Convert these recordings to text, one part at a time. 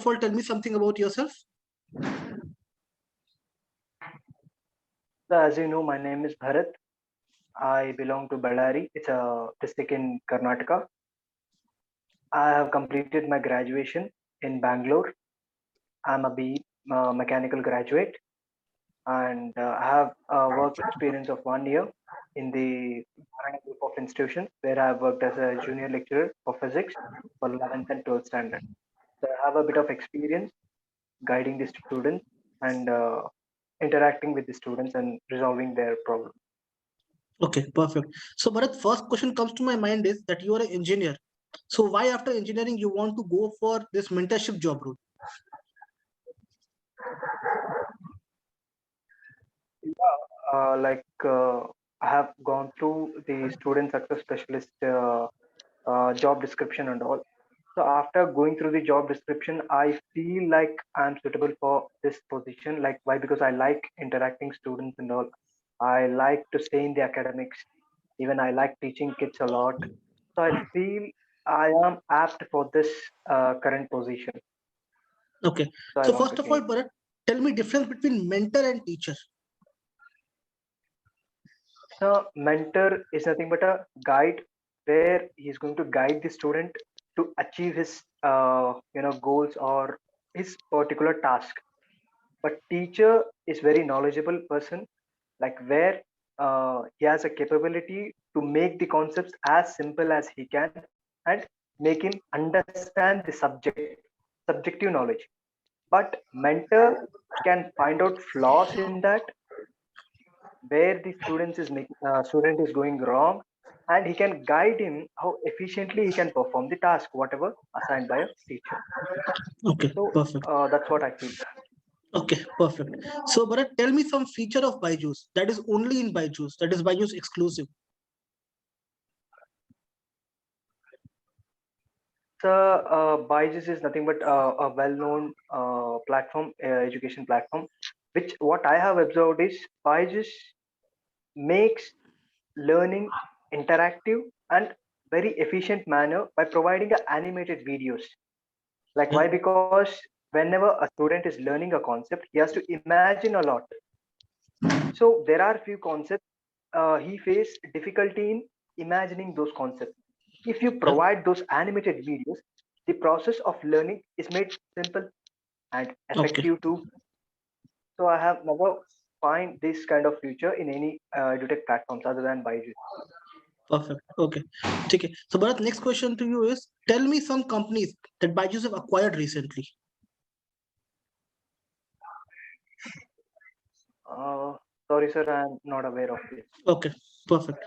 all, tell me something about yourself. So as you know, my name is Bharat. I belong to Ballari. It's a district in Karnataka. I have completed my graduation in Bangalore. I'm a B mechanical graduate, and I have a work experience of 1 year in the Bharani group of institutions where I have worked as a junior lecturer for physics for 11th and 12th standard. So I have a bit of experience guiding the students and interacting with the students and resolving their problems. Okay, perfect. So, Bharat, first question comes to my mind is that you are an engineer. So, why after engineering you want to go for this mentorship job role? I have gone through the student success specialist job description and all. So after going through the job description, I feel like I'm suitable for this position. Like why? Because I like interacting students and all. I like to stay in the academics. Even I like teaching kids a lot. So I feel I am apt for this current position. Okay. So I So, want first to of all, change. Bharat, tell me difference between mentor and teacher. So mentor is nothing but a guide where he's going to guide the student to achieve his goals or his particular task. But teacher is very knowledgeable person, like where he has a capability to make the concepts as simple as he can and make him understand the subjective knowledge. But mentor can find out flaws in that where the student is going wrong, and he can guide him how efficiently he can perform the task whatever assigned by a teacher. Okay, So perfect. that's what I feel. Okay, perfect. So, Bharat, tell me some feature of Byjus that is only in Byjus, that is Byjus exclusive. So Byjus is nothing but a well-known platform, education platform, which what I have observed is Byjus makes learning interactive and very efficient manner by providing animated videos. Like Yeah. why? Because whenever a student is learning a concept, he has to imagine a lot. So there are few concepts he faced difficulty in imagining those concepts. If you Yeah. provide those animated videos, the process of learning is made simple and Okay. effective too. So I have never find this kind of future in any edutech platforms other than Byju. Perfect. Okay. Okay. So, Bharat, next question to you is tell me some companies that Byjus have acquired recently. Uh, Sorry, sir, I am not aware of this. Okay, perfect.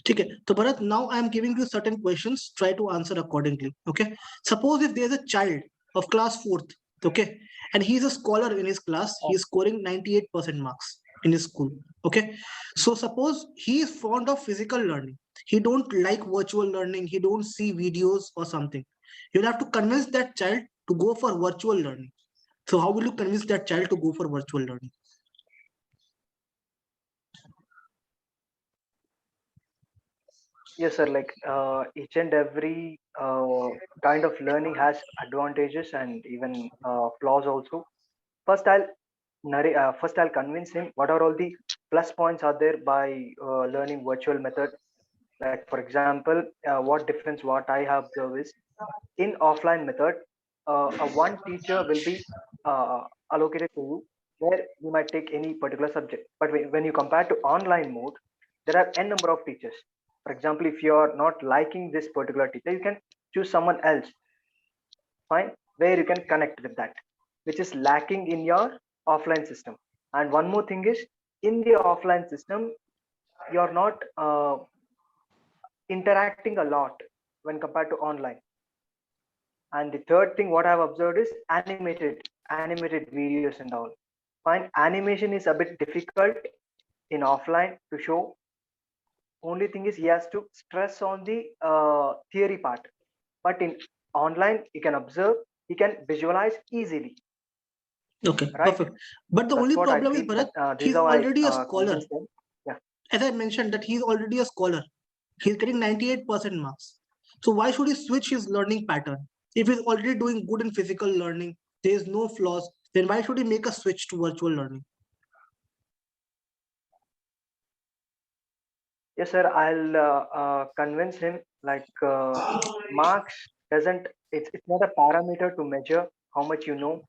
Okay. So, Bharat, now I am giving you certain questions. Try to answer accordingly. Okay. Suppose if there is a child of class fourth, okay, and he is a scholar in his class, he is scoring 98% marks in his school. Okay. So suppose he is fond of physical learning. He don't like virtual learning. He don't see videos or something. You'll have to convince that child to go for virtual learning. So how will you convince that child to go for virtual learning? Yes, sir. Like each and every kind of learning has advantages and even flaws also. First, first I'll convince him what are all the plus points are there by learning virtual method. Like for example, what difference what I have observed is in offline method, one teacher will be allocated to you where you might take any particular subject. But when you compare to online mode, there are n number of teachers. For example, if you are not liking this particular teacher, you can choose someone else, fine, where you can connect with that, which is lacking in your offline system. And one more thing is in the offline system, you're not interacting a lot when compared to online. And the third thing what I've observed is animated videos and all. Fine, animation is a bit difficult in offline to show. Only thing is he has to stress on the theory part, but in online he can observe, he can visualize easily, Okay, right? perfect. But the That's only what I problem is, feel Bharat, that this is he's how I already a scholar. convince them. Yeah. As I mentioned that he's already a scholar. He's getting 98% marks. So why should he switch his learning pattern? If he's already doing good in physical learning, there is no flaws, then why should he make a switch to virtual learning? Yes, sir. I'll convince him. Like marks doesn't. It's not a parameter to measure how much you know.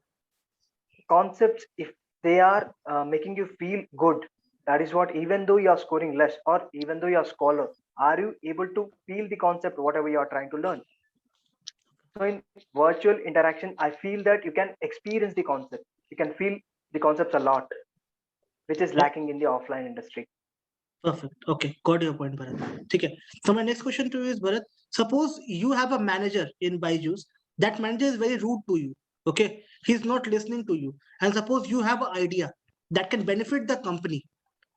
Concepts, if they are making you feel good, that is what. Even though you are scoring less, or even though you are scholar, are you able to feel the concept whatever you are trying to learn? So in virtual interaction, I feel that you can experience the concept. You can feel the concepts a lot, which is Yeah, lacking in the offline industry. perfect. Okay, got your point, Bharat. Okay. So my next question to you is, Bharat, suppose you have a manager in Byjus. That manager is very rude to you. Okay, he's not listening to you. And suppose you have an idea that can benefit the company,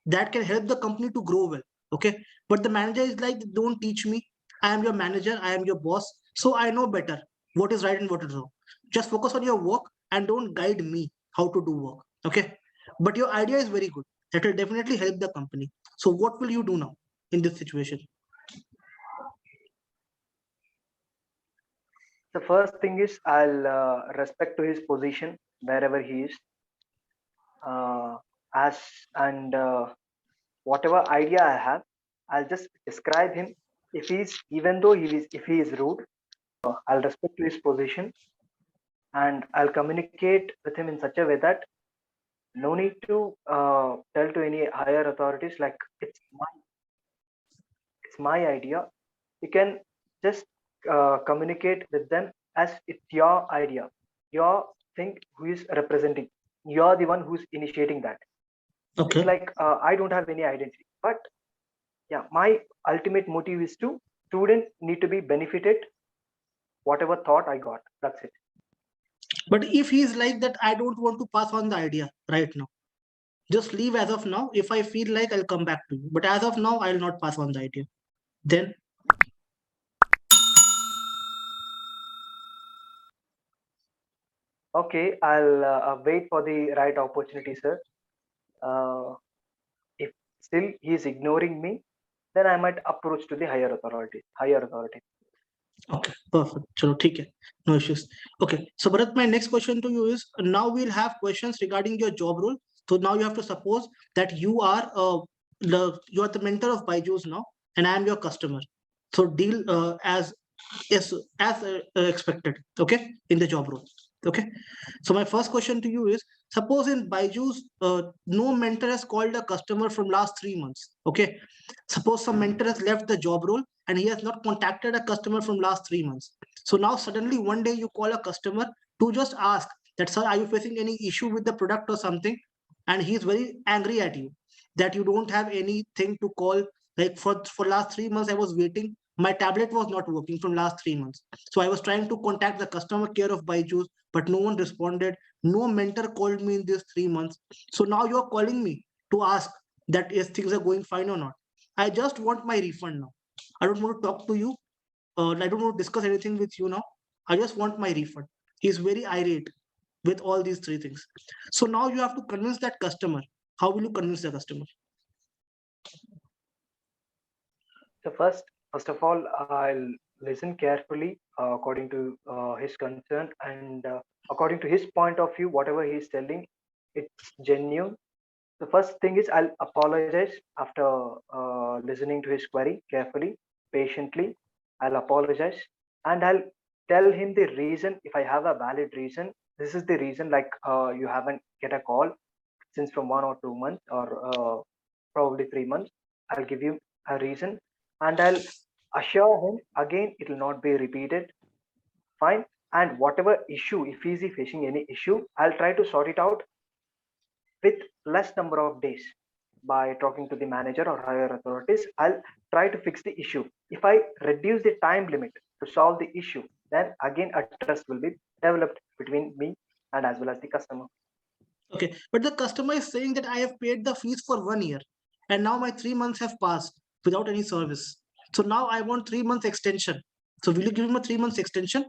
that can help the company to grow well. Okay, but the manager is like, don't teach me. I am your manager. I am your boss. So I know better what is right and what is wrong. Just focus on your work and don't guide me how to do work. Okay, but your idea is very good. That will definitely help the company. So what will you do now in this situation? The first thing is I'll respect to his position wherever he is, as and whatever idea I have, I'll just describe him. If he's even though if he is rude, I'll respect to his position, and I'll communicate with him in such a way that no need to tell to any higher authorities like it's my idea. You can just communicate with them as it's your idea, your thing who is representing. You're the one who's initiating that. It's Okay, like I don't have any identity, but yeah, my ultimate motive is to student need to be benefited whatever thought I got. That's it. but if he is like that, I don't want to pass on the idea right now. Just leave as of now. If I feel like, I'll come back to you. But as of now, I'll not pass on the idea. Then Okay, I'll wait for the right opportunity, sir. Uh, if still he is ignoring me, then I might approach to the higher authority. Higher authority. okay, perfect. Chalo, theek hai. No issues. Okay, so Bharat, my next question to you is, now we'll have questions regarding your job role. So now you have to suppose that you are the mentor of Byju's now, and I am your customer. So deal as expected. Okay, in the job role. Okay. So my first question to you is, suppose in Byju's, no mentor has called a customer from last 3 months. Okay. Suppose some mentor has left the job role and he has not contacted a customer from last 3 months. So now suddenly one day you call a customer to just ask that, sir, are you facing any issue with the product or something? And he is very angry at you that you don't have anything to call. Like for last 3 months, I was waiting. My tablet was not working from last 3 months. So I was trying to contact the customer care of Byju's, but no one responded. No mentor called me in these 3 months. So now you're calling me to ask that if things are going fine or not. I just want my refund now. I don't want to talk to you. I don't want to discuss anything with you now. I just want my refund. He's very irate with all these three things. So now you have to convince that customer. How will you convince the customer? So first of all, I'll listen carefully according to his concern, and according to his point of view, whatever he's telling, it's genuine. The first thing is I'll apologize after listening to his query carefully, patiently. I'll apologize, and I'll tell him the reason. If I have a valid reason, this is the reason. Like you haven't get a call since from 1 or 2 months, or probably 3 months. I'll give you a reason, and I'll assure him again it will not be repeated. Fine. And whatever issue, if he's facing any issue, I'll try to sort it out with less number of days by talking to the manager or higher authorities. I'll try to fix the issue. If I reduce the time limit to solve the issue, then again a trust will be developed between me and as well as the customer. Okay, but the customer is saying that I have paid the fees for 1 year and now my 3 months have passed without any service. So now I want 3 months extension. So will you give him a 3 months extension?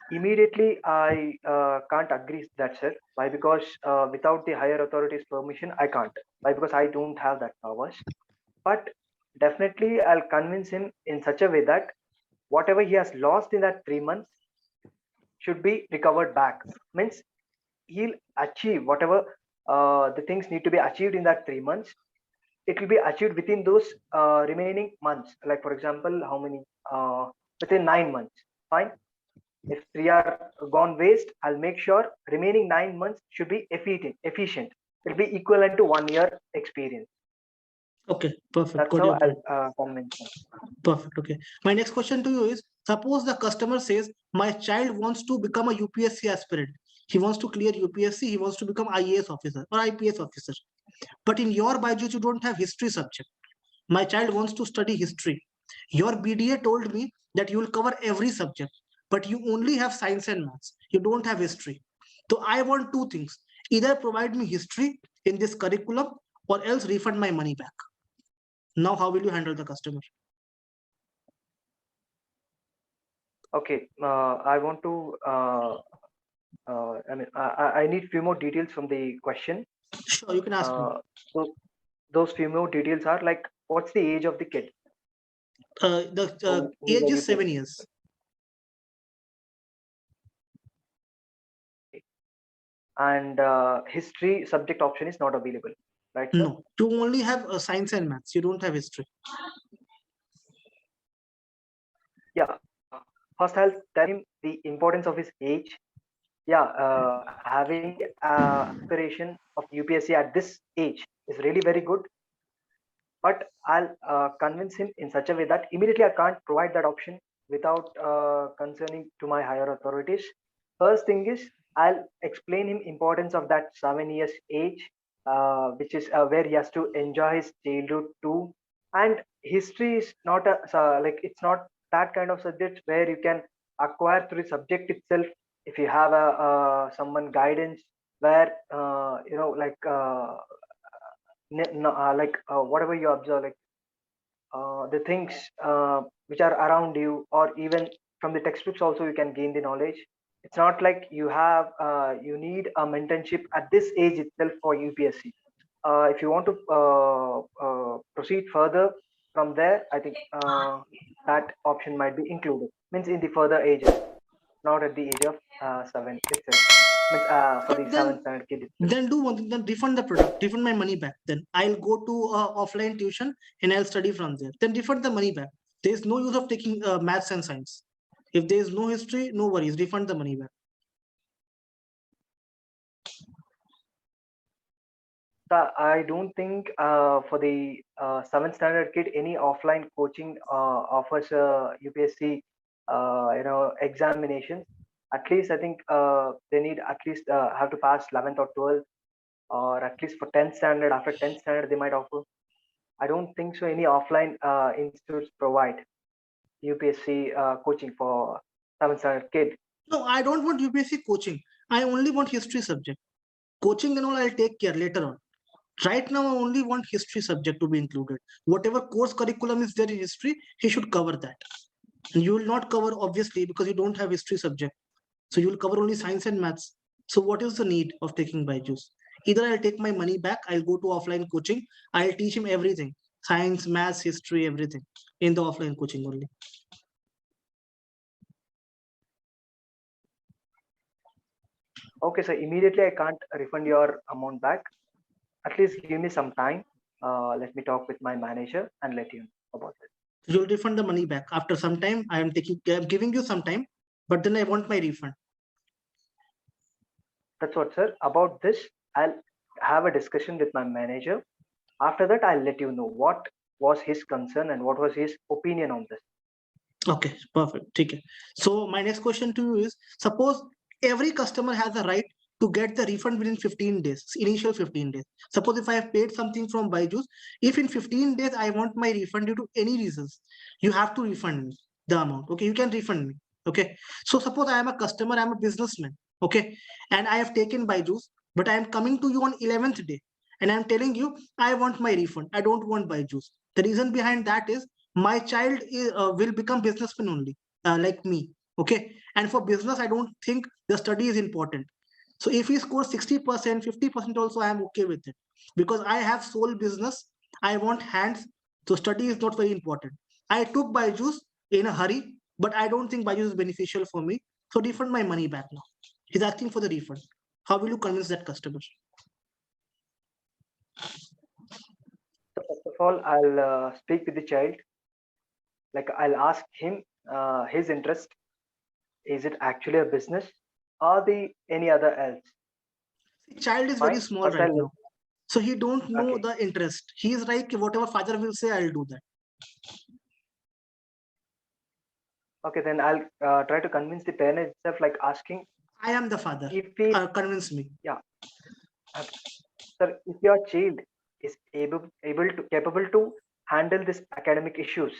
Immediately I can't agree that, sir. Why? Because without the higher authorities permission I can't. Why? Because I don't have that powers. But definitely I'll convince him in such a way that whatever he has lost in that 3 months should be recovered back. Means he'll achieve whatever the things need to be achieved in that 3 months. It will be achieved within those remaining months. Like for example, how many? Within 9 months. Fine. If 3 are gone waste, I'll make sure remaining 9 months should be efficient. It'll be equivalent to 1 year experience. Okay, perfect. That's Got how your point. I'll convince them. Perfect. Okay. My next question to you is, suppose the customer says, my child wants to become a UPSC aspirant. He wants to clear UPSC. He wants to become IAS officer or IPS officer. But in your Byjus, you don't have history subject. My child wants to study history. Your BDA told me that you will cover every subject, but you only have science and maths. You don't have history. So I want two things. Either provide me history in this curriculum or else refund my money back. Now, how will you handle the customer? Okay. I want to. I need few more details from the question. Sure, you can ask me. So those few more details are like, what's the age of the kid? The age is 7 years. And history subject option is not available, right, sir? No, you only have science and maths. You don't have history. Yeah. First, I'll tell him the importance of his age. Yeah, having aspiration of UPSC at this age is really very good. But I'll convince him in such a way that immediately I can't provide that option without concerning to my higher authorities. First thing is, I'll explain him importance of that 7 years age, which is where he has to enjoy his childhood too. And history is not a like, it's not that kind of subject where you can acquire through the subject itself. If you have a someone guidance where whatever you observe, like the things which are around you, or even from the textbooks also you can gain the knowledge. It's not like you need a mentorship at this age itself for UPSC. If you want to proceed further from there, I think that option might be included. Means in the further ages, not at the age of 7 itself. Means for the 7th standard kid itself. Then do one thing, then refund the product, refund my money back. Then I'll go to offline tuition and I'll study from there. Then refund the money back. There's no use of taking maths and science. If there is no history, no worries, refund the money back. I don't think for the 7th standard kid any offline coaching offers UPSC examinations. At least I think they need at least have to pass 11th or 12th, or at least for 10th standard. After 10th standard they might offer. I don't think so any offline institutes provide UPSC coaching for 7th standard kid. No, I don't want UPSC coaching. I only want history subject. Coaching and all I'll take care later on. Right now, I only want history subject to be included. Whatever course curriculum is there in history, he should cover that. And you will not cover, obviously, because you don't have history subject. So you will cover only science and maths. So what is the need of taking Byjus? Either I'll take my money back, I'll go to offline coaching, I'll teach him everything. Science, maths, history, everything in the offline coaching only. Okay, so immediately I can't refund your amount back. At least give me some time. Let me talk with my manager and let you know about it. You'll refund the money back after some time. I'm giving you some time, but then I want my refund. That's what, sir. About this, I'll have a discussion with my manager. After that, I'll let you know what was his concern and what was his opinion on this. Okay, perfect. Okay. So my next question to you is, suppose every customer has a right to get the refund within 15 days, initial 15 days. Suppose if I have paid something from Byjus, if in 15 days I want my refund due to any reasons, you have to refund me the amount. Okay, you can refund me. Okay. So suppose I am a customer, I'm a businessman. Okay. And I have taken Byjus, but I am coming to you on 11th day. And I'm telling you, I want my refund. I don't want Byjus. The reason behind that is my child will become businessman only, like me. Okay. And for business, I don't think the study is important. So if he scores 60%, 50% also, I am okay with it. Because I have sole business, I want hands. So study is not very important. I took Byjus in a hurry. but I don't think Byjus is beneficial for me. So refund my money back now. He's asking for the refund. How will you convince that customer? So first of all, I'll speak with the child. Like I'll ask him his interest. Is it actually a business or the any other else? The child is very Fine. small First, right I'll now. So he don't know okay. the interest. He is like, whatever father will say, I'll do that. Okay, then I'll try to convince the parent itself, like asking I am the father. if he, Convince me. yeah, okay. Sir, if your child is able to capable to handle this academic issues,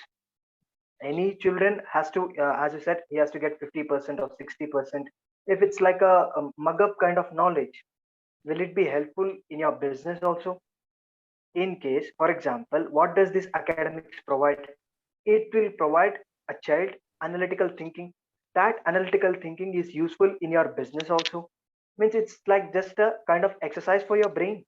any children has to, as you said, he has to get 50% or 60%. If it's like a mug up kind of knowledge, will it be helpful in your business also? In case, for example, what does this academics provide? It will provide a child analytical thinking. That analytical thinking is useful in your business also. Means it's like just a kind of exercise for your brain.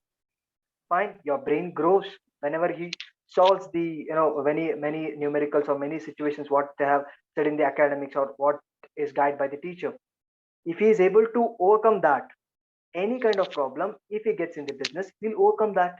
Fine, your brain grows whenever he solves the many numericals or many situations what they have said in the academics or what is guided by the teacher. If he is able to overcome that, any kind of problem, if he gets in the business, he'll overcome that.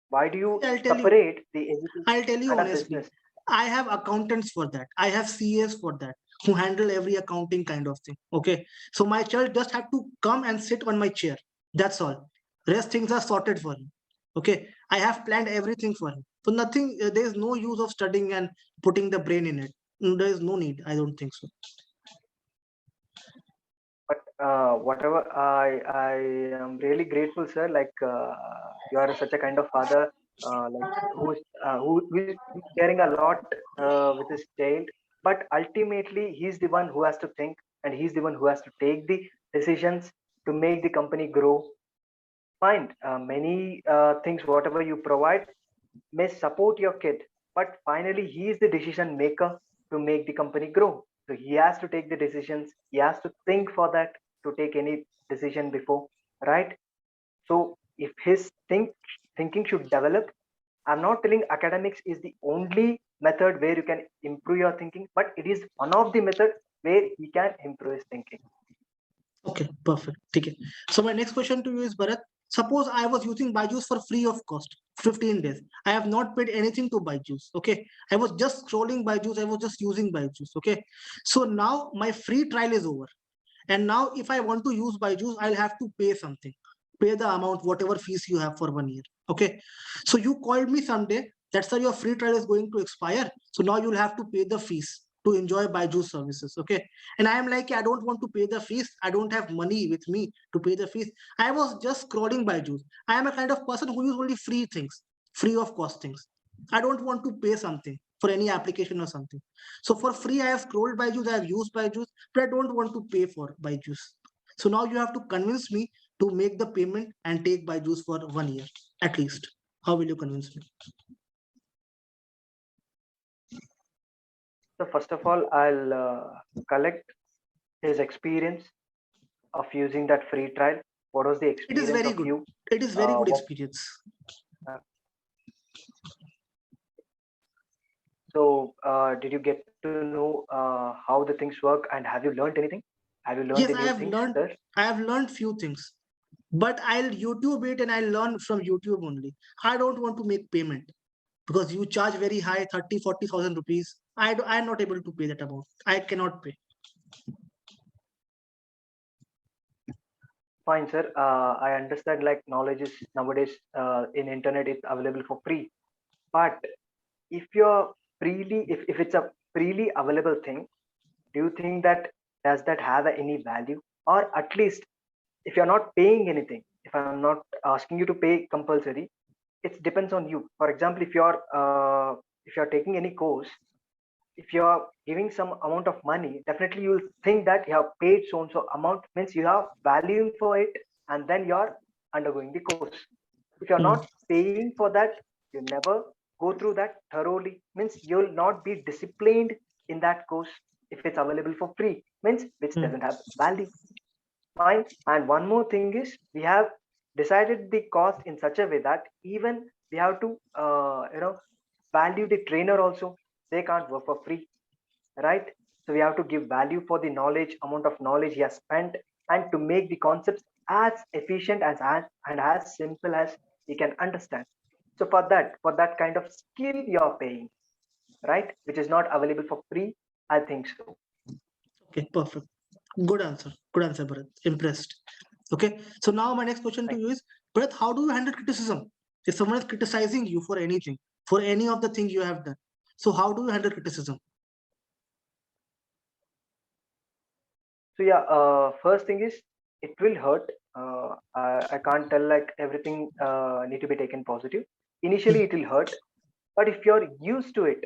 Why do you I'll tell you. separate the education I'll tell you and a honestly. business? I have accountants for that. I have CAs for that who handle every accounting kind of thing. Okay. So my child just have to come and sit on my chair. That's all. Rest things are sorted for him. Okay. I have planned everything for him. So nothing, there is no use of studying and putting the brain in it. There is no need. I don't think so. But whatever, I am really grateful, sir. Like you are such a kind of father, like who's caring a lot with his child. But ultimately, he's the one who has to think, and he's the one who has to take the decisions to make the company grow. Fine, many things whatever you provide may support your kid, but finally he is the decision maker to make the company grow. So he has to take the decisions, he has to think for that to take any decision before, right? So if his thinking should develop, I'm not telling academics is the only method where you can improve your thinking, but it is one of the method where he can improve his thinking. Okay, perfect. Okay. So my next question to you is, Bharat, suppose I was using Byjus for free of cost, 15 days. I have not paid anything to Byjus. Okay. I was just scrolling Byjus. I was just using Byjus. Okay. So now my free trial is over. And now if I want to use Byjus, I'll have to pay something. Pay the amount, whatever fees you have for 1 year. Okay. So you called me someday. That's why your free trial is going to expire. So now you'll have to pay the fees to enjoy Byjus services. Okay. And I am like, I don't want to pay the fees. I don't have money with me to pay the fees. I was just scrolling Byjus. I am a kind of person who use only free things, free of cost things. I don't want to pay something for any application or something. So for free, I have scrolled Byjus, I have used Byjus, but I don't want to pay for Byjus. So now you have to convince me to make the payment and take Byjus for 1 year at least. How will you convince me? So first of all, I'll collect his experience of using that free trial. What was the It is experience very of good. you? It is very good What, experience. so did you get to know how the things work, and have you learned anything? Have you learned Yes, the new things there? I have learned few things, but I'll YouTube it and I'll learn from YouTube only. I don't want to make payment because you charge very high, 30, 40,000 rupees. I'm not able to pay that amount. I cannot pay. Fine, sir. I understand like knowledge is nowadays in internet it's available for free. But if you're if it's a freely available thing, do you think that does that have any value? Or at least if you're not paying anything, if I'm not asking you to pay compulsory, it depends on you. For example, if you're taking any course, if you are giving some amount of money, definitely you'll think that you have paid so and so amount, means you have valuing for it, and then you're undergoing the course. If you're Hmm. not paying for that, you never go through that thoroughly, means you'll not be disciplined in that course. If it's available for free, means which Hmm. doesn't have value. Fine. And one more thing is, we have decided the cost in such a way that even we have to value the trainer also. They can't work for free, right? So we have to give value for the knowledge, amount of knowledge he has spent, and to make the concepts as efficient and as simple as he can understand. So for that kind of skill you're paying, right? Which is not available for free. I think so. Okay, perfect. Good answer. Good answer, Bharat. Impressed. Okay. So now my next question to you is, Bharat, how do you handle criticism? If someone is criticizing you for anything, for any of the things you have done, so how do you handle criticism? So yeah, first thing is it will hurt. I can't tell like everything need to be taken positive. Initially, it will hurt, but if you're used to it,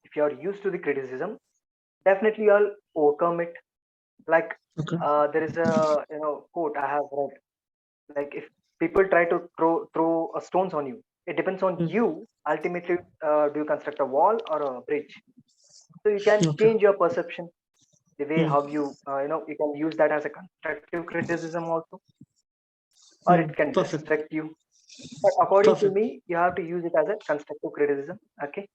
if you're used to the criticism, definitely you'll overcome it. Like Okay. there is a quote I have read. Like if people try to throw stones on you, it depends on Hmm. you. Ultimately, do you construct a wall or a bridge? So you can Okay. change your perception, the way Hmm. how you can use that as a constructive criticism also, or Hmm. it can Perfect. distract you. But according to Perfect. me, you have to use it as a constructive criticism. Okay.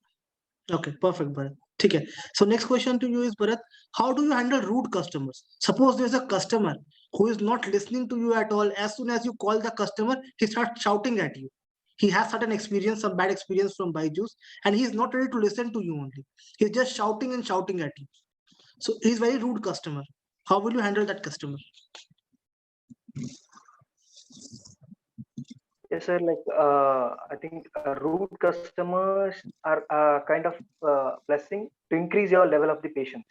Okay. Perfect, Bharat. Okay. So next question to you is, Bharat, how do you handle rude customers? Suppose there's a customer who is not listening to you at all. As soon as you call the customer, he starts shouting at you. He has certain experience, some bad experience from Byjus, and he's not ready to listen to you only. He's just shouting and shouting at you. So he's very rude customer. How will you handle that customer? Yes, sir. Like I think rude customers are kind of blessing to increase your level of the patience.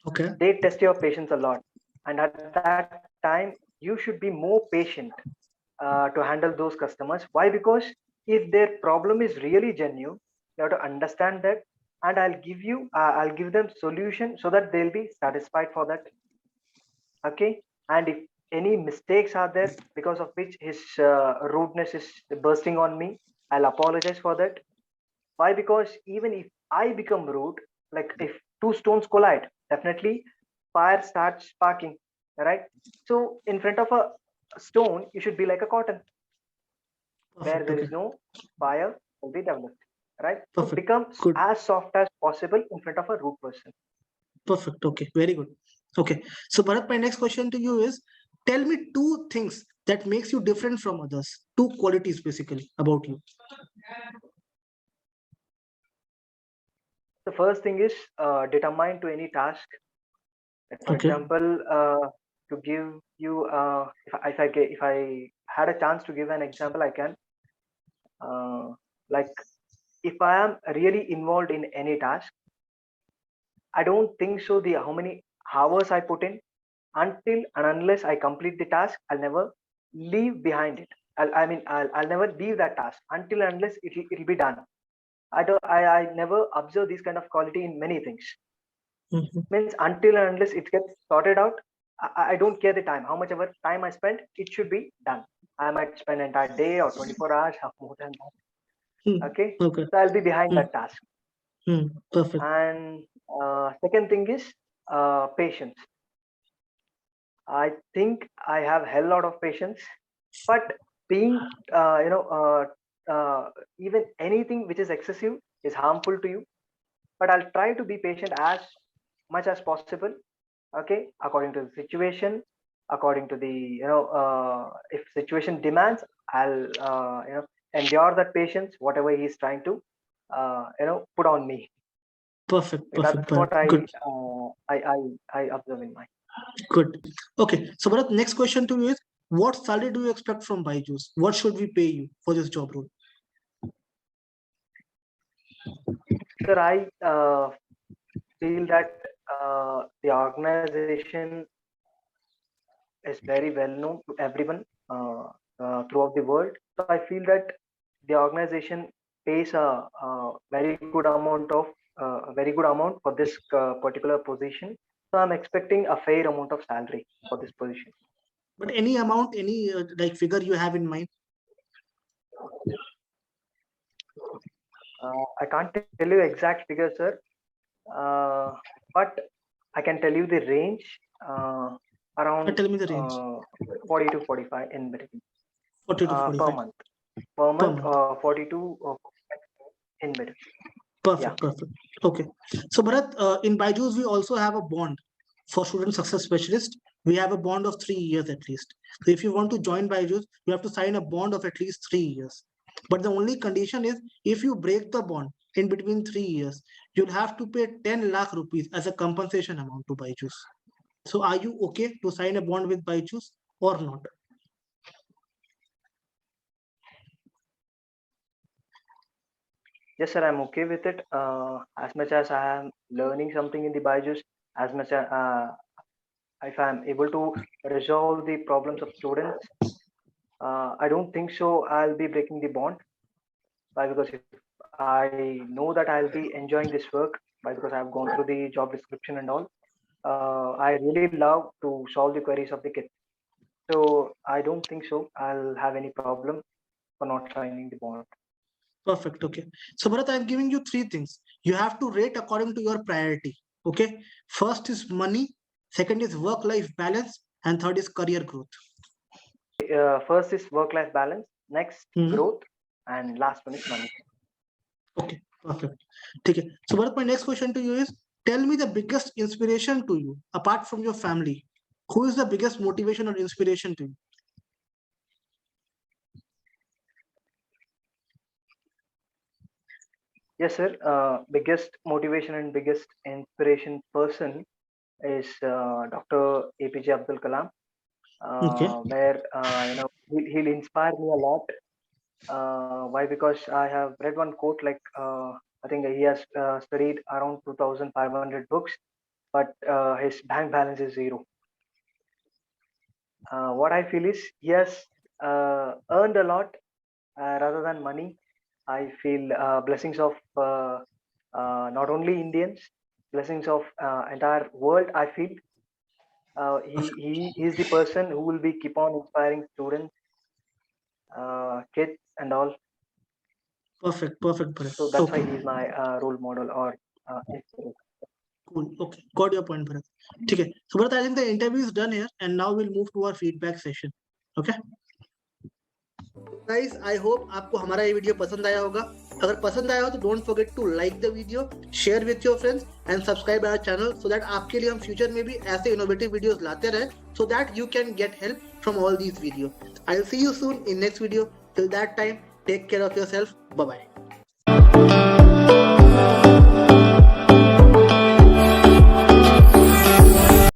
Okay. They test your patience a lot, and at that time you should be more patient to handle those customers. Why? Because if their problem is really genuine, you have to understand that, and I'll give them solution so that they'll be satisfied for that. Okay. And if any mistakes are there because of which his rudeness is bursting on me, I'll apologize for that. Why? Because even if I become rude, like if two stones collide, definitely fire starts sparking, right? So in front of a stone you should be like a cotton, where Perfect. there Okay. is no fire will be developed, right? So Perfect. become Good. as soft as possible in front of a rude person. Perfect. Okay. Very good. Okay. So Bharat, my next question to you is, tell me two things that makes you different from others. Two qualities basically about you. The first thing is determined to any task. Like for Okay. example, to give you, if I had a chance to give an example, I can. Like if I am really involved in any task, I don't think so. The how many hours I put in, until and unless I complete the task, I'll never leave behind it. I'll never leave that task until and unless it'll be done. I never observe this kind of quality in many things. Mhm. Means until and unless it gets sorted out, I don't care the time. How much ever time I spend, it should be done. I might spend an entire day or 24 hours or more than Hmm. that. Okay. Okay. So I'll be behind Hmm. that task. Hmm. Perfect. And second thing is patience. I think I have hell lot of patience, but being even anything which is excessive is harmful to you. But I'll try to be patient as much as possible. Okay, according to the situation, according to the if situation demands, I'll endure that patience, whatever he's trying to put on me. Perfect. Perfect. That's Bharat. what Good. I observe in my. Good. Okay. So Bharat, next question to you is, what salary do you expect from Byjus? What should we pay you for this job role? Sir, I feel that the organization is very well known to everyone throughout the world. So I feel that the organization pays a very good amount of a very good amount for this particular position. So I'm expecting a fair amount of salary for this position. But any amount, any like figure you have in mind? I can't tell you exact figure, sir, but I can tell you the range around Tell me the range. 40 to 45 in between 40 to per 45 month. Per per month, month. 40 to in between. Perfect, perfect. Okay. So Bharat, in Byjus, we also have a bond for student success specialist. We have a bond of 3 years at least. So if you want to join Byjus, you have to sign a bond of at least 3 years. But the only condition is if you break the bond in between 3 years, you'll have to pay 10 lakh rupees as a compensation amount to Byjus. So are you okay to sign a bond with Byjus or not? Yes, sir, I'm okay with it. As much as I am learning something in the Byjus, as much as if I'm able to resolve the problems of students, I don't think so. I'll be breaking the bond. Why? Because if I know that I'll be enjoying this work, why? Because I've gone through the job description and all. I really love to solve the queries of the kids. So I don't think so. I'll have any problem for not signing the bond. Perfect. Okay. So Bharat, I'm giving you 3 things. You have to rate according to your priority. Okay. First is money. Second is work-life balance. And third is career growth. First is work-life balance. Next, Mhm. growth, and last one is money. Okay. Perfect. Okay. So Bharat, my next question to you is: tell me the biggest inspiration to you apart from your family. Who is the biggest motivation or inspiration to you? Yes, sir. Biggest motivation and biggest inspiration person is Dr. APJ Abdul Kalam, Okay. where he'll inspire me a lot. Why? Because I have read one quote like I think he has studied around 2,500 books, but his bank balance is zero. What I feel is he has earned a lot rather than money. I feel blessings of not only Indians, blessings of entire world. I feel he is the person who will be keep on inspiring students, kids, and all. Perfect. Perfect, Bharat. So that's why Okay. he is my role model or inspiration. Cool. Okay. Got your point, Bharat. Okay. So Bharat, I think the interview is done here, and now we'll move to our feedback session. Okay. Guys, I hope आपको हमारा ये video पसंद आया होगा. अगर पसंद आया हो तो don't forget to like the video, share with your friends and subscribe our channel so that आपके लिए हम फ्यूचर में भी ऐसे इनोवेटिव वीडियोस लाते रहे so that you can get help from all these videos. I will see you soon in next video. Till that time, take care of yourself. Bye bye.